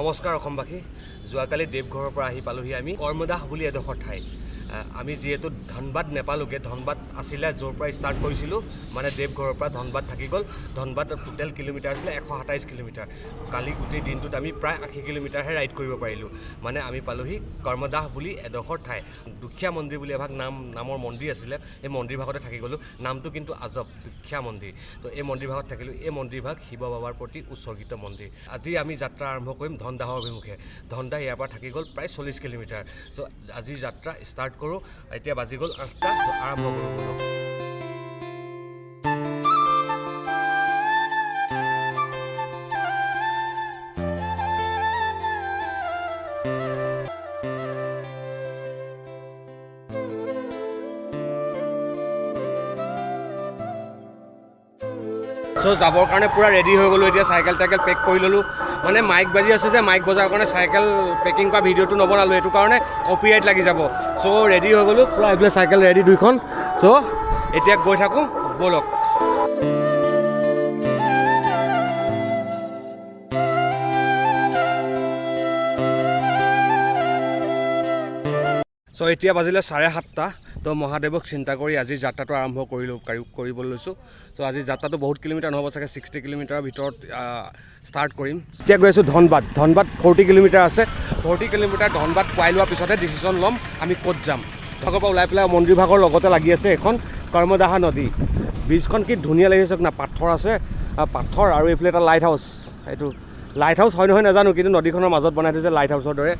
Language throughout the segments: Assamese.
নমস্কাৰ অসমবাসী যোৱাকালি দেৱঘৰৰ পৰা আহি পালোহি আমি কৰ্মদাহ বুলি এডোখৰ ঠাই আমি যেহেতু ধনবাদ নেপালোগে ধনবাদ আছিলে য'ৰ পৰা ষ্টাৰ্ট কৰিছিলোঁ মানে দেৱঘৰৰ পৰা ধনবাদ থাকি গ'ল ধনবাদ টোটেল কিলোমিটাৰ আছিলে 127 কিলোমিটাৰ কালি গোটেই দিনটোত আমি প্ৰায় 80 কিলোমিটাৰহে ৰাইড কৰিব পাৰিলোঁ মানে আমি পালোহি কৰ্মদাহ বুলি এডোখৰ ঠাই দুখীয়া মন্দিৰ বুলি এভাগ নামৰ মন্দিৰ আছিলে এই মন্দিৰ ভাগতে থাকি গ'লোঁ নামটো কিন্তু আজব দুখীয়া মন্দিৰ তো এই মন্দিৰ ভাগত থাকিলোঁ এই মন্দিৰ ভাগ শিৱ বাবাৰ প্ৰতি উৎসৰ্গিত মন্দিৰ আজি আমি যাত্ৰা আৰম্ভ কৰিম ধনদাহৰ অভিমুখে ধনদাহ ইয়াৰ পৰা থাকি গ'ল প্ৰায় 40 কিলোমিটাৰ চ' আজিৰ যাত্ৰা ষ্টাৰ্ট কৰোঁ এতিয়া বাজি গ'ল 8টা আৰম্ভ কৰোঁ সো যাবৰ কাৰণে পুৰা ৰেডি হৈ গ'লোঁ এতিয়া চাইকেল টাইকেল পেক কৰি ল'লোঁ মানে মাইক বাজি আছে যে মাইক বজাৰ কাৰণে চাইকেল পেকিং কৰা ভিডিঅ'টো নবনালোঁ এইটো কাৰণে কপিৰাইট লাগি যাব চ' ৰেডি হৈ গ'লোঁ পুৰা এইফালে চাইকেল ৰেডি দুইখন চ' এতিয়া গৈ থাকোঁ ব'লক চ' এতিয়া বাজিলে 7:30 তো মহাদেৱক চিন্তা কৰি আজিৰ যাত্ৰাটো আৰম্ভ কৰিবলৈ লৈছোঁ ত' আজিৰ যাত্ৰাটো বহুত কিলোমিটাৰ নহ'ব চাগে 60 কিলোমিটাৰৰ ভিতৰত ষ্টাৰ্ট কৰিম এতিয়া গৈ আছোঁ ধনবাদ 40 কিলোমিটাৰ আছে 40 কিলোমিটাৰ ধনবাদ পাই লোৱাৰ পিছতহে ডিচিশ্যন ল'ম আমি ক'ত যাম ভাগৰ পৰা ওলাই পেলাই মন্দিৰ ভাগৰ লগতে লাগি আছে এখন কৰ্মদাহা নদী ব্ৰিজখন কি ধুনীয়া লাগিছে না পাথৰ আছে পাথৰ আৰু এইফালে এটা লাইট হাউচ এইটো লাইট হাউচ হয় নহয় নাজানো কিন্তু নদীখনৰ মাজত বনাই থৈছে লাইট হাউচৰ দৰে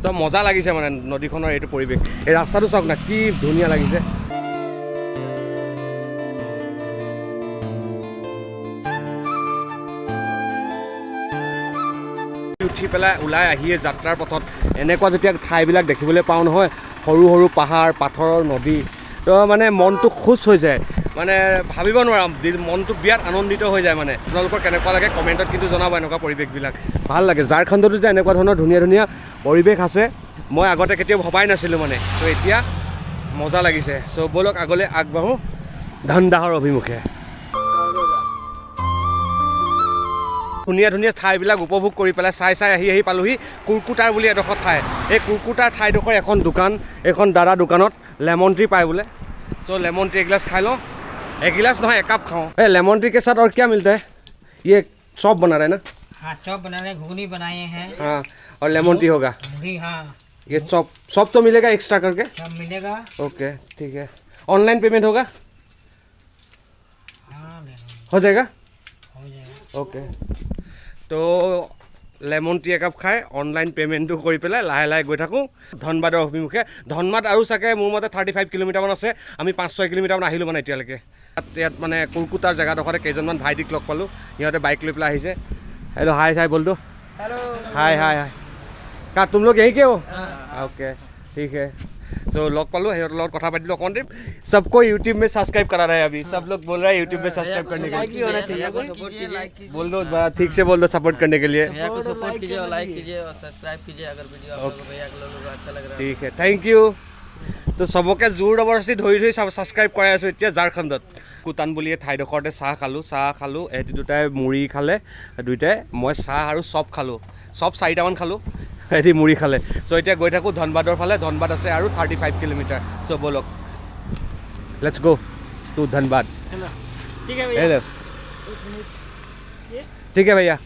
চ' মজা লাগিছে মানে নদীখনৰ এইটো পৰিৱেশ এই ৰাস্তাটো চাওক না কি ধুনীয়া লাগিছে উঠি পেলাই ওলাই আহিয়ে যাত্ৰাৰ পথত এনেকুৱা যেতিয়া ঠাইবিলাক দেখিবলৈ পাওঁ নহয় সৰু সৰু পাহাৰ পাথৰৰ নদী তো মানে মনটো খুচ হৈ যায় মানে ভাবিব নোৱাৰা মনটো বিৰাট আনন্দিত হৈ যায় মানে আপোনালোকৰ কেনেকুৱা লাগে কমেণ্টত কিন্তু জনাব এনেকুৱা পৰিৱেশবিলাক ভাল লাগে ঝাৰখণ্ডতো যে এনেকুৱা ধৰণৰ ধুনীয়া ধুনীয়া পৰিৱেশ আছে মই আগতে কেতিয়াও ভবাই নাছিলোঁ মানে তো এতিয়া মজা লাগিছে চ' ব'লক আগলৈ আগবাঢ়োঁ ধনদাহৰ অভিমুখে ধুনীয়া ধুনীয়া ঠাইবিলাক উপভোগ কৰি পেলাই চাই আহি পালোহি কুৰকুটাৰ বুলি এডোখৰ ঠাই এই কুৰকুটাৰ ঠাইডোখৰ এখন দোকান এখন দাদা দোকানত লেমন টি পায় বোলে চ' লেমন টি এগিলাচ খাই লওঁ एगिलास नहीं एक कप खाओ लेमन टी के साथ और क्या मिलता है ये चॉप बना रहे हैं ना हाँ चॉप बना रहे घुगनी बनाए हैं हाँ और लेमन टी होगा हाँ ये चॉप तो मिलेगा एक्स्ट्रा करके सब मिलेगा ओके ठीक है ऑनलाइन पेमेंट होगा हाँ हो जाएगा ओके तो লেমন টি একাপ খাই অনলাইন পে'মেণ্টটো কৰি পেলাই লাহে লাহে গৈ থাকোঁ ধনবাদৰ অভিমুখে ধনবাদ আৰু চাগে মোৰ মতে 35 কিলোমিটাৰমান আছে আমি 5-6 কিলোমিটাৰমান আহিলোঁ মানে এতিয়ালৈকে ইয়াত মানে কুৰকুটাৰ জেগাডোখৰতে কেইজনমান ভাইটিক লগ পালোঁ সিহঁতে বাইক লৈ পেলাই আহিছে হেল্ল' হাই বল দো हाय का तुम लोग यहीं के हो ओके ठीक है तो लग पालो लोग कथा पाती अकमान देव सबको यूट्यूब में सब्सक्राइब करा रहे हैं अभी सब लोग बोल रहे हैं यूट्यूब में सब्सक्राइब करने के लिए बोल दो ठीक से बोल दो सपोर्ट करने के लिए सपोर्ट कीजिए और लाइक कीजिए और सब्सक्राइब कीजिए अगर वीडियो आप लोगों को भैया लोगों को अच्छा लग रहा है ठीक है थैंक यू तो सबके जोर जबरदस्ती धरी सब्सक्राइब कराई आছোঁ এতিয়া ঝাৰখণ্ডত কুটান বুলি ঠাইডোখৰতে চাহ খালোঁ এহেঁতি দুটাই মুড়ি খালে দুইটাই মই চাহ আৰু চপ খালোঁ চপ 4টামান খালোঁ এহেঁতি মুড়ি খালে চ' এতিয়া গৈ থাকোঁ ধনবাদৰ ফালে ধনবাদ আছে আৰু 35 কিলোমিটাৰ চ' ব'লক লেটছ গো টু ধনবাদ ठीक है भैया ठीक है भैया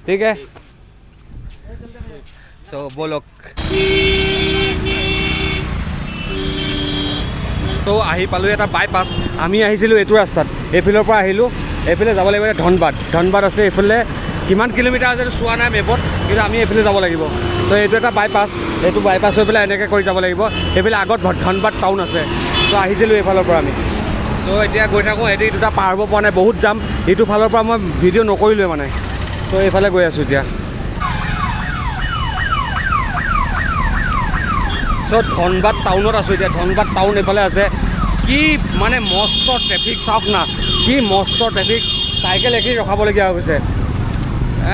ठीक है চ' ব'লক তো আহি পালোঁ এটা বাইপাছ আমি আহিছিলোঁ এইটো ৰাস্তাত এইফালৰ পৰা আহিলোঁ এইফালে যাব লাগিব ধনবাদ আছে এইফালে কিমান কিলোমিটাৰ আছে চোৱা নাই মেপত কিন্তু আমি এইফালে যাব লাগিব তো এইটো এটা বাইপাছ এইটো বাইপাছ হৈ পেলাই এনেকৈ কৰি যাব লাগিব এইফালে আগত ধনবাদ টাউন আছে তো আহিছিলোঁ এইফালৰ পৰা আমি তো এতিয়া গৈ থাকোঁ এটি দুটা পাৰ হ'ব পৰা নাই বহুত যাম এইটো ফালৰ পৰা মই ভিডিঅ' নকৰিলোৱে মানে তো এইফালে গৈ আছোঁ এতিয়া চ' ধনবাদ টাউনত আছোঁ এতিয়া ধনবাদ টাউন এইফালে আছে কি মানে মস্ত ট্ৰেফিক চাওক না কি মস্ত ট্ৰেফিক চাইকেল একেই ৰখাবলগীয়া হৈ গৈছে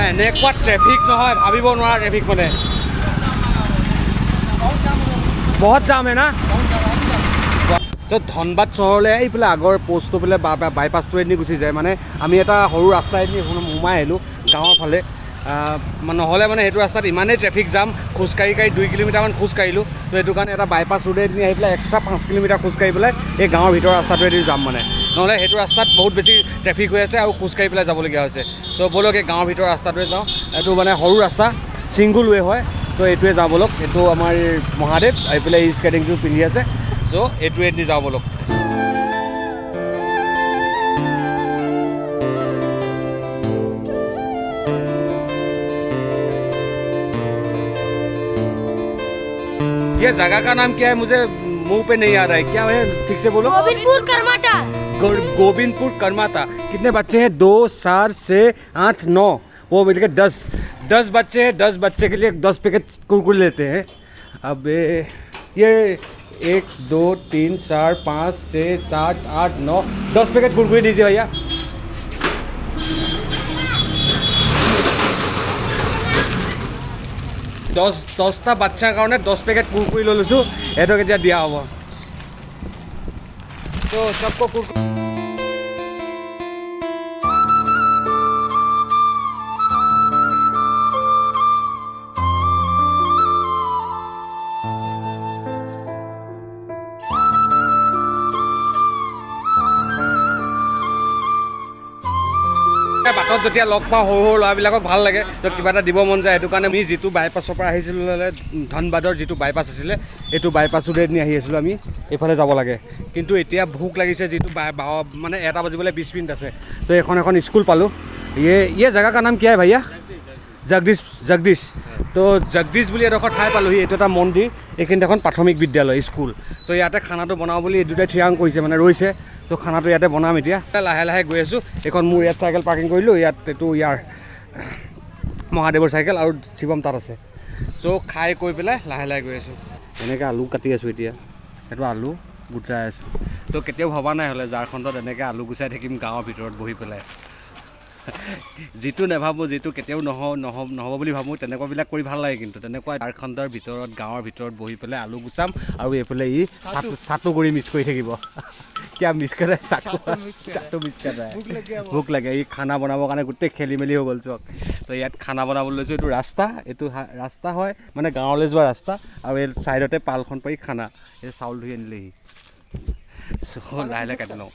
এনেকুৱা ট্ৰেফিক নহয় ভাবিব নোৱাৰা ট্ৰেফিক মানে বহুত জাম হে না তো ধনবাদ চহৰলৈ এইফালে আগৰ পোষ্টটো পেলাই বাইপাছটোৱেদি গুচি যায় মানে আমি এটা সৰু ৰাস্তাইদি সোমাই আহিলোঁ গাঁৱৰ ফালে নহ'লে মানে সেইটো ৰাস্তাত ইমানেই ট্ৰেফিক জাম, খোজকাঢ়ি 2 কিলোমিটাৰমান খোজকাঢ়িলোঁ। তো সেইটো কাৰণে এটা বাইপাছ ৰোডেদি আহি পেলাই এক্সট্ৰা 5 কিলোমিটাৰ খোজকাঢ়ি পেলাই এই গাঁৱৰ ভিতৰৰ ৰাস্তাটোৱেদি যাম মানে, নহ'লে সেইটো ৰাস্তাত বহুত বেছি ট্ৰেফিক হৈ আছে আৰু খোজকাঢ়ি পেলাই যাবলগীয়া হৈছে। ত' ব'লক এই গাঁৱৰ ভিতৰৰ ৰাস্তাটোৱে যাওঁ, এইটো মানে সৰু ৰাস্তা, ছিংগুল ৱে হয়। তো এইটোৱে যাওঁ ব'লক, এইটো আমাৰ মহাদেৱ আহি পেলাই এই স্কেটিংযোৰ পিন্ধি আছে। চ' এইটোৱেদি যাওঁ ব'লক। ये जगह का नाम क्या है? मुझे मुंह पे नहीं आ रहा है, क्या है? ठीक से बोलो। गोविंदपुर करमाटा। गोविंदपुर करमाता। कितने बच्चे हैं? 2, 4, 6, 8, 9, वो मिलकर 10 बच्चे हैं। 10 बच्चे के लिए 10 पैकेट कुरकुरे लेते हैं। अब ये 1, 2, 3, 4, 5, 6, 7, 8, 9, 10 पैकेट कुरकुरे दीजिए भैया। দহটা বাচ্চাৰ কাৰণে 10 পেকেট কুৰকুৰি লৈ লৈছোঁ, সেইটো কেতিয়া দিয়া হ'ব। তো চবকো কুৰকুৰি বাটত যেতিয়া লগ পাওঁ সৰু সৰু ল'ৰাবিলাকক ভাল লাগে, তো কিবা এটা দিব মন যায়। সেইটো কাৰণে আমি যিটো বাইপাছৰ পৰা আহিছিলোঁ, ধনবাদৰ যিটো বাইপাছ আছিলে, এইটো বাইপাছটোৰে আহি আছিলোঁ আমি, এইফালে যাব লাগে। কিন্তু এতিয়া ভোক লাগিছে, যিটো মানে 1 বাজিবলৈ 20 মিনিট আছে। তো এখন স্কুল পালোঁ। ये जगह का नाम क्या है भैया? जगदीश। তো জগদীশ বুলি এডোখৰ ঠাই পালোঁহি। এইটো এটা মন্দিৰ, এইখিনিত এখন প্ৰাথমিক বিদ্যালয় স্কুল। চ' ইয়াতে খানাটো বনাওঁ বুলি এই দুটাই থিৰাং কৰিছে, মানে ৰৈছে। চ' খানাটো ইয়াতে বনাম এতিয়া। লাহে লাহে গৈ আছোঁ। এইখন মোৰ ইয়াত চাইকেল পাৰ্কিং কৰিলোঁ, ইয়াত এইটো ইয়াৰ মহাদেৱৰ চাইকেল আৰু শিৱম তাত আছে। চ' খাই কৈ পেলাই লাহে লাহে গৈ আছোঁ। এনেকৈ আলু কাটি আছোঁ এতিয়া, সেইটো আলু গোটাই আছোঁ। তো কেতিয়াও ভবা নাই হ'লে ঝাৰখণ্ডত এনেকৈ আলু গুচাই থাকিম গাঁৱৰ ভিতৰত বহি পেলাই। যিটো নাভাবোঁ, যিটো কেতিয়াও নহ'ব বুলি ভাবোঁ, তেনেকুৱাবিলাক কৰি ভাল লাগে। কিন্তু তেনেকুৱা ঝাৰখণ্ডৰ ভিতৰত, গাঁৱৰ ভিতৰত বহি পেলাই আলু গুচাম আৰু এইফালে চাটু কৰি মিক্স কৰি থাকিব। কিয় মিক্স কৰে? চাটু মিক্স কৰে। ভোক লাগে। এই খানা বনাবৰ কাৰণে গোটেই খেলি মেলি হৈ গ'ল চব। তো ইয়াত খানা বনাবলৈ লৈছোঁ। এইটো ৰাস্তা হয়, মানে গাঁৱলৈ যোৱা ৰাস্তা, আৰু এই ছাইডতে পালখন পাৰি খানা। এই চাউল ধুই আনিলেহি। চ' লাহে লাহে কাটি লওঁ।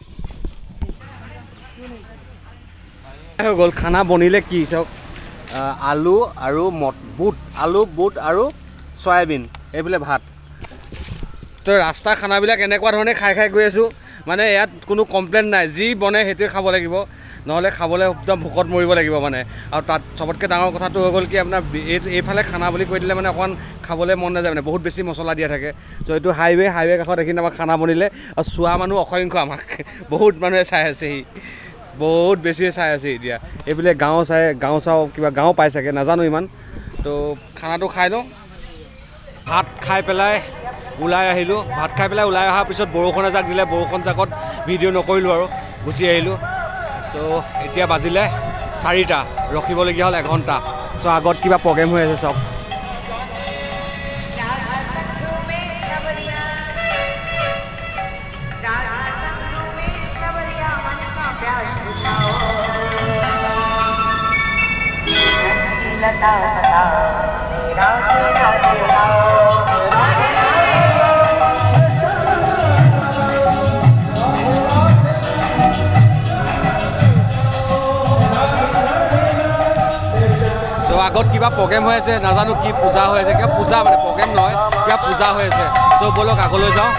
হৈ গ'ল খানা বনিলে কি চাওক, আলু আৰু বুট আৰু চয়াবিন, এইবোলে ভাত। তো ৰাস্তাৰ খানাবিলাক এনেকুৱা ধৰণে খাই গৈ আছোঁ। মানে ইয়াত কোনো কমপ্লেইন নাই, যি বনে সেইটোৱে খাব লাগিব, নহ'লে খাবলৈ একদম ভোকত মৰিব লাগিব মানে। আৰু তাত চবতকৈ ডাঙৰ কথাটো হৈ গ'ল কি, আপোনাৰ এইফালে খানা বুলি কৈ দিলে মানে অকণমান খাবলৈ মন নাযায়, মানে বহুত বেছি মছলা দিয়া থাকে। তো এইটো হাইৱে কাষত এইখিনি আমাৰ খানা বনিলে, আৰু চোৱা মানুহ অসংখ্য, আমাক বহুত মানুহে চাই আছেহি, বহুত বেছিয়ে চাই আছে এতিয়া। এইফালে গাঁও চাওঁ কিবা গাঁও পাই চাগে, নাজানো ইমান। তো খানাটো খাই লওঁ। ভাত খাই পেলাই ওলাই আহিলোঁ। ভাত খাই পেলাই ওলাই অহাৰ পিছত বৰষুণ এজাক দিলে, বৰষুণ জাকত ভিডিঅ' নকৰিলোঁ আৰু গুচি আহিলোঁ। চ' এতিয়া বাজিলে 4টা, ৰখিবলগীয়া হ'ল 1 ঘণ্টা। চ' আগত কিবা প্ৰগ্ৰেম হৈ আছে চাওক। তো আগত কিবা প্ৰগ্ৰেম হৈ আছে, নাজানো কি পূজা হৈ আছে, কিবা পূজা মানে প্ৰগ্ৰেম নহয়, কিবা পূজা হৈ আছে। চ' ব'লক আগলৈ যাওঁ।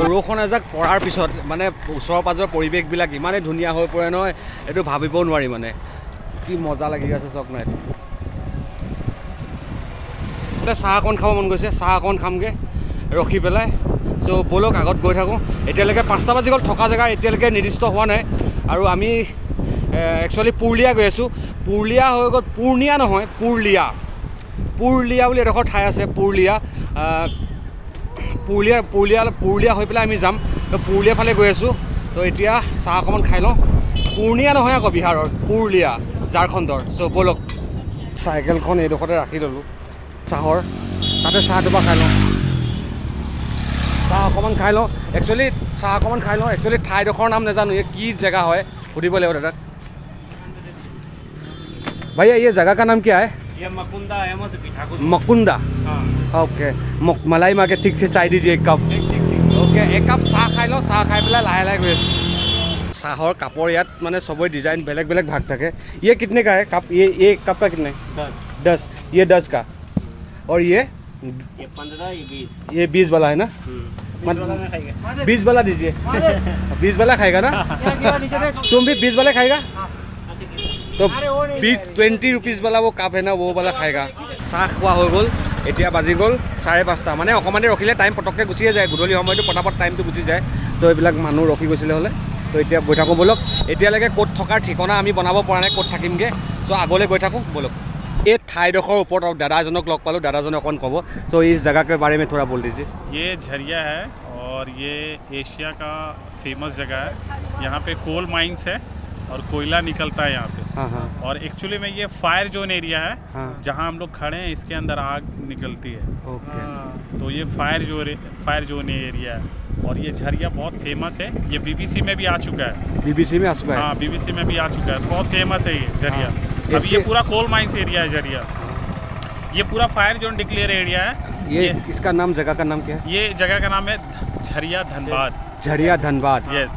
বৰষুণ এজাক পৰাৰ পিছত মানে ওচৰৰ পাজৰৰ পৰিৱেশবিলাক ইমানেই ধুনীয়া হৈ পৰে নহয়, এইটো ভাবিবও নোৱাৰি। মানে কি মজা লাগি আছে চাওক না। এতিয়া চাহ অকণ খাব মন গৈছে, চাহ অকণ খামগৈ ৰখি পেলাই। চ' ব'লক আগত গৈ থাকোঁ। এতিয়ালৈকে 5টা বাজি গ'ল, থকা জেগা এতিয়ালৈকে নিৰ্দিষ্ট হোৱা নাই। আৰু আমি একচুৱেলি পুৰুলীয়া গৈ আছোঁ। পুৰুলীয়া হৈ গ'ল, পূৰ্ণিয়া নহয়, পুৰুলীয়া বুলি এডোখৰ ঠাই আছে। পুৰুলীয়া হৈ পেলাই আমি যাম। তো পুৰুলীয়া ফালে গৈ আছোঁ। তো এতিয়া চাহ অকণমান খাই লওঁ। পূৰ্ণিয়া নহয় আকৌ বিহাৰৰ, পুৰুলীয়া ঝাৰখণ্ডৰ। চ' ব'লক। চাইকেলখন এইডোখৰতে ৰাখি ল'লোঁ চাহৰ, তাতে চাহটো পৰা খাই লওঁ। চাহ অকণমান খাই লওঁ একচুৱেলি ঠাইডোখৰৰ নাম নাজানো এই কি জেগা হয় সুধিব লাগিব দাদাক भैया ये जगह का नाम क्या है ये मकुंदा अहमद पीठाकुद मकुंदा हाँ ओके मलाई माँ के ठीक से चाय दीजिए एक कप ओके एक कप चाह खाई लो चाह खाई पेला लाहे लाहे गई चाहर कपर यात माने सबे डिजाइन बेलेग बेलेग भाग থাকে ये कितने का है कप ये कप का कितने 10 ये 10 का और ये 15 ये 20 ये 20 वाला है ना 20 वाला दीजिए 20 वाला खाएगा ना तुम भी 20 वाला खाएगा तो 20 रुपीज़ वाला वो कप है ना वो वाला खाएगा चाह খোৱা হৈ গ'ল এতিয়া বাজি গ'ল 5:30 মানে অকণমানে ৰখিলে টাইম পটককৈ গুচিয়ে যায় গধূলি সময়টো পটাপট টাইমটো গুচি যায় তো এইবিলাক মানুহ ৰখি গৈছিলে হ'লে তো এতিয়া গৈ থাকোঁ ব'লক এতিয়ালৈকে ক'ত থকাৰ ঠিকনা আমি বনাব পৰা নাই ক'ত থাকিমগৈ চ' আগলৈ গৈ থাকোঁ ব'লক এই ঠাইডোখৰ ওপৰত দাদা এজনক লগ পালোঁ দাদাজনে অকণ ক'ব চ' इस जगह के बारे में थोड़ा बोल दीजिए ये झरिया है और ये एशिया का फेमस जगह है यहाँ पे कोल माइंस है और कोयला निकलता है यहाँ पे हाँ हाँ और एक्चुअली में ये फायर जोन एरिया है हाँ। जहाँ हम लोग खड़े हैं इसके अंदर आग निकलती है ओके तो ये फायर जोन एरिया है और ये झरिया बहुत फेमस है ये बीबीसी में भी आ चुका है बीबीसी में आ चुका है हाँ बीबीसी में भी आ चुका है बहुत फेमस है ये झरिया हाँ। अभी ये पूरा कोल माइंस एरिया है झरिया ये पूरा फायर जोन डिक्लेयर एरिया है ये इसका नाम जगह का नाम क्या है ये जगह का नाम है झरिया धनबाद झरिया धनबाद यस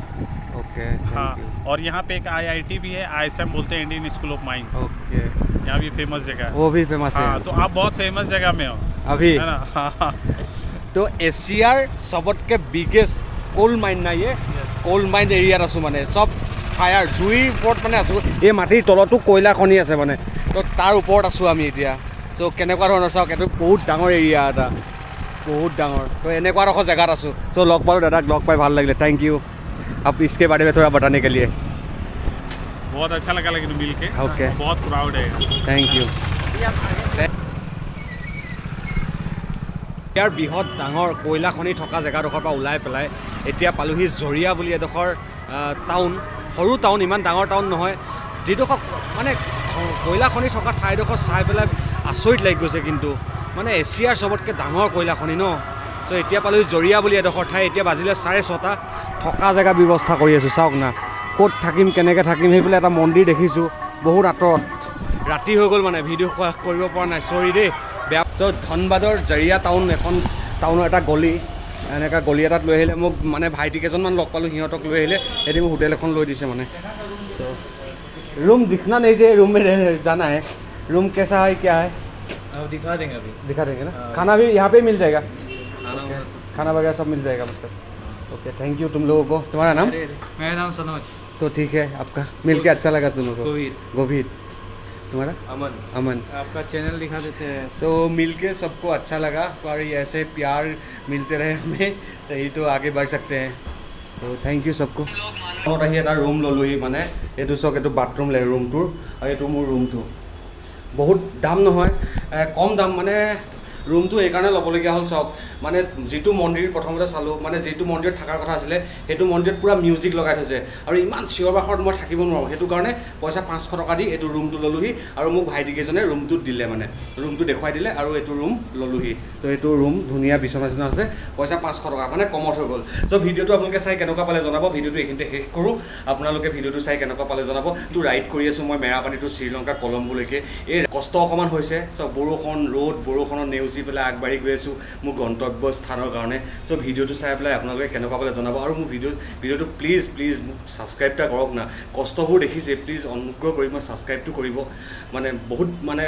ओके हाँ और यहाँ पे एक IIT भी है ISM बोलते हैं Indian school of mines okay यहाँ भी फेमस जगह है वो भी फेमस है हाँ तो आप बहुत फेमस जगह में हो अभी है ना हाँ তো এছিয়াৰ চবতকৈ বিগেষ্ট কোল মাইন নাই কোল মাইন এৰিয়াত আছোঁ মানে চব ফায়াৰ জুইৰ ওপৰত মানে আছোঁ এই মাটিৰ তলতো কয়লা খনি আছে মানে তো তাৰ ওপৰত আছোঁ আমি এতিয়া চ' কেনেকুৱা ধৰণৰ চাওক এইটো বহুত ডাঙৰ এৰিয়া এটা বহুত ডাঙৰ তো এনেকুৱা এডোখৰ জেগাত আছোঁ চ' লগ পালোঁ দাদাক লগ পাই ভাল লাগিলে থ্যাংক ইউ आप इसके बारे में थोड़ा बताने के लिए बहुत अच्छा लगा लेकिन मिल के ओके बहुत प्राउड है थैंक यू ইয়াৰ বৃহৎ ডাঙৰ কয়লা খনি থকা জেগাডোখৰ পৰা ওলাই পেলাই এতিয়া পালোহি জৰিয়া বুলি এডোখৰ টাউন সৰু টাউন ইমান ডাঙৰ টাউন নহয় যিডোখৰ মানে কয়লা খনি থকা ঠাইডোখৰ চাই পেলাই আচৰিত লাগি গৈছে কিন্তু মানে এছিয়াৰ চবতকৈ ডাঙৰ কয়লা খনি ন চ' এতিয়া পালোহি জৰিয়া বুলি এডোখৰ ঠাই এতিয়া বাজিলে 6:30 থকা জেগা ব্যৱস্থা কৰি আছোঁ চাওক না ক'ত থাকিম কেনেকৈ থাকিম সেইফালে এটা মন্দিৰ দেখিছোঁ বহুত আঁতৰত ৰাতি হৈ গ'ল মানে ভিডিঅ' কৰিব পৰা নাই চৰি দেই বেয়া চ' ধনবাদৰ জৰিয়া টাউন এখন টাউনৰ এটা গলি এনেকুৱা গলি এটাত লৈ আহিলে মোক মানে ভাইটি কেইজনমান লগ পালোঁ সিহঁতক লৈ আহিলে এদিন মোক হোটেল এখন লৈ দিছে মানে চ' रूम दिखना नहीं चाहिए रूम में जाना है रूम कैसा है क्या है अब दिखा देंगे अभी दिखा देंगे ना खाना भी यहाँ पे मिल जाएगा खाना वगैरह सब मिल जाएगा मतलब ओके थैंक यू तुम लोगों को तुम्हारा नाम मेरा नाम सनोज तो ठीक है आपका मिल के अच्छा लगा तुम लोगों को गोविंद गोविंद तुम्हारा अमन अमन आपका चैनल दिखा देते हैं तो मिल के सबको अच्छा लगा और ऐसे प्यार मिलते रहे हमें तभी तो आगे बढ़ सकते हैं तो थैंक यू सबको মই আহি এটা ৰুম ল'লোহি মানে এইটো চাওক এইটো বাথৰুম লাগে ৰুমটোৰ আৰু এইটো মোৰ ৰুমটো বহুত দাম নহয় কম দাম মানে ৰুমটো এইকাৰণে ল'বলগীয়া হ'ল চাওক মানে যিটো মন্দিৰ প্ৰথমতে চালোঁ মানে যিটো মন্দিৰত থকাৰ কথা আছিলে সেইটো মন্দিৰত পূৰা মিউজিক লগাই থৈছে আৰু ইমান চিঞৰ বাখৰত মই থাকিব নোৱাৰোঁ সেইটো কাৰণে পইচা 500 টকা দি এইটো ৰুমটো ল'লোহি আৰু মোক ভাইটিকেইজনে ৰুমটোত দিলে মানে ৰুমটো দেখুৱাই দিলে আৰু এইটো ৰুম ল'লোহি তো এইটো ৰুম ধুনীয়া বিচনা চিচনা আছে পইচা 500 টকা মানে কমত হৈ গ'ল চ' ভিডিঅ'টো আপোনালোকে চাই কেনেকুৱা পালে জনাব ভিডিঅ'টো এইখিনিতে শেষ কৰোঁ আপোনালোকে ভিডিঅ'টো চাই কেনেকুৱা পালে জনাব এইটো ৰাইড কৰি আছোঁ মই মেৰাপানীটো শ্ৰীলংকা কলম্বোলৈকে এই কষ্ট অকণমান হৈছে চ' বৰষুণ ৰ'দ বৰষুণত নেওচি পেলাই আগবাঢ়ি গৈ আছোঁ মোৰ গন্তব্য স্থানৰ কাৰণে চ' ভিডিঅ'টো চাই পেলাই আপোনালোকে কেনেকুৱা পালে জনাব আৰু মোৰ ভিডিঅ'টো প্লিজ মোক ছাবস্ক্ৰাইব এটা কৰক না কষ্টবোৰ দেখিছে প্লিজ অনুগ্ৰহ কৰি মই ছাবস্ক্ৰাইবটো কৰিব মানে বহুত মানে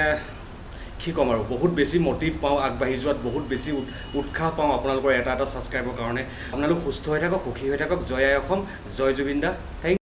কি ক'ম আৰু বহুত বেছি মটিভ পাওঁ আগবাঢ়ি যোৱাত বহুত বেছি উৎসাহ পাওঁ আপোনালোকৰ এটা ছাবস্ক্ৰাইবৰ কাৰণে আপোনালোক সুস্থ হৈ থাকক সুখী হৈ থাকক জয় আই অসম জয় জুবিন দা থেংক